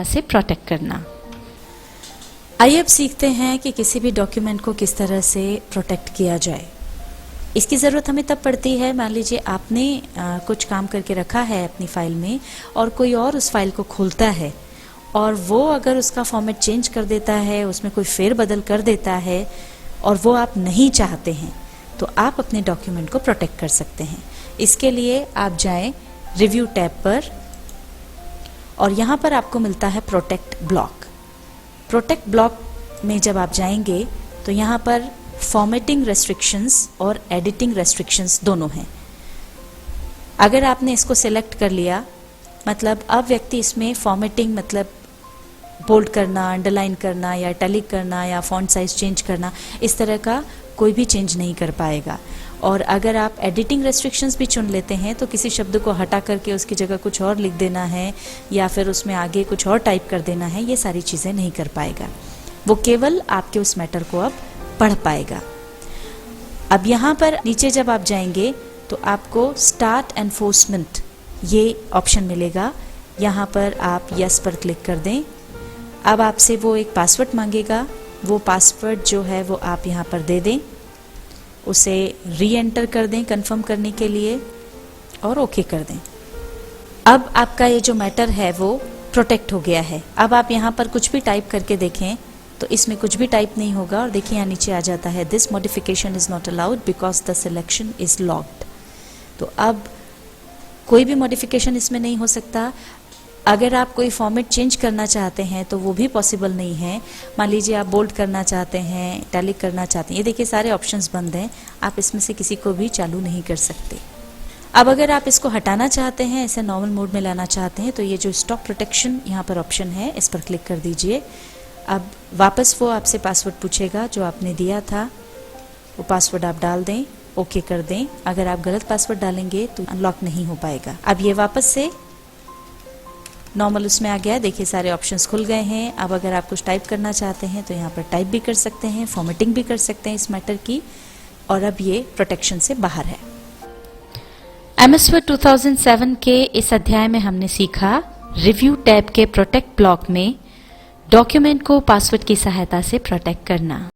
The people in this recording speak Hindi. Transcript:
से प्रोटेक्ट करना। आइए अब सीखते हैं कि किसी भी डॉक्यूमेंट को किस तरह से प्रोटेक्ट किया जाए। इसकी ज़रूरत हमें तब पड़ती है, मान लीजिए आपने कुछ काम करके रखा है अपनी फाइल में और कोई और उस फाइल को खोलता है और वो अगर उसका फॉर्मेट चेंज कर देता है, उसमें कोई फेरबदल कर देता है और वो आप नहीं चाहते हैं, तो आप अपने डॉक्यूमेंट को प्रोटेक्ट कर सकते हैं। इसके लिए आप जाएं रिव्यू टैब पर और यहाँ पर आपको मिलता है प्रोटेक्ट ब्लॉक। प्रोटेक्ट ब्लॉक में जब आप जाएंगे तो यहाँ पर फॉर्मेटिंग रेस्ट्रिक्शंस और एडिटिंग रेस्ट्रिक्शंस दोनों हैं। अगर आपने इसको सिलेक्ट कर लिया, मतलब अब व्यक्ति इसमें फॉर्मेटिंग मतलब बोल्ड करना, अंडरलाइन करना या इटैलिक करना या फॉन्ट साइज चेंज करना, इस तरह का कोई भी चेंज नहीं कर पाएगा। और अगर आप एडिटिंग रेस्ट्रिक्शंस भी चुन लेते हैं तो किसी शब्द को हटा करके उसकी जगह कुछ और लिख देना है या फिर उसमें आगे कुछ और टाइप कर देना है, ये सारी चीज़ें नहीं कर पाएगा। वो केवल आपके उस मैटर को अब पढ़ पाएगा। अब यहाँ पर नीचे जब आप जाएंगे तो आपको स्टार्ट एनफोर्समेंट ये ऑप्शन मिलेगा। यहाँ पर आप यस पर क्लिक कर दें। अब आपसे वो एक पासवर्ड मांगेगा, वो पासवर्ड जो है वो आप यहाँ पर दे दें, उसे री एंटर कर दें कंफर्म करने के लिए और ओके कर दें। अब आपका ये जो मैटर है वो प्रोटेक्ट हो गया है। अब आप यहाँ पर कुछ भी टाइप करके देखें तो इसमें कुछ भी टाइप नहीं होगा और देखिए यहाँ नीचे आ जाता है this modification is not allowed because the selection is locked. तो अब कोई भी मॉडिफिकेशन इसमें नहीं हो सकता। अगर आप कोई फॉर्मेट चेंज करना चाहते हैं तो वो भी पॉसिबल नहीं है। मान लीजिए आप बोल्ड करना चाहते हैं, इटैलिक करना चाहते हैं, ये देखिए सारे ऑप्शंस बंद हैं, आप इसमें से किसी को भी चालू नहीं कर सकते। अब अगर आप इसको हटाना चाहते हैं, इसे नॉर्मल मोड में लाना चाहते हैं, तो ये जो स्टॉप प्रोटेक्शन यहाँ पर ऑप्शन है, इस पर क्लिक कर दीजिए। अब वापस वो आपसे पासवर्ड पूछेगा जो आपने दिया था, वो पासवर्ड आप डाल दें, ओके कर दें। अगर आप गलत पासवर्ड डालेंगे तो अनलॉक नहीं हो पाएगा। अब ये वापस से नॉर्मल उसमें आ गया, देखिए सारे ऑप्शंस खुल गए हैं। अब अगर आप कुछ टाइप करना चाहते हैं तो यहाँ पर टाइप भी कर सकते हैं, फॉर्मेटिंग भी कर सकते हैं इस मैटर की, और अब ये प्रोटेक्शन से बाहर है। MS Word 2007 के इस अध्याय में हमने सीखा रिव्यू टैब के प्रोटेक्ट ब्लॉक में डॉक्यूमेंट को पासवर्ड की सहायता से प्रोटेक्ट करना।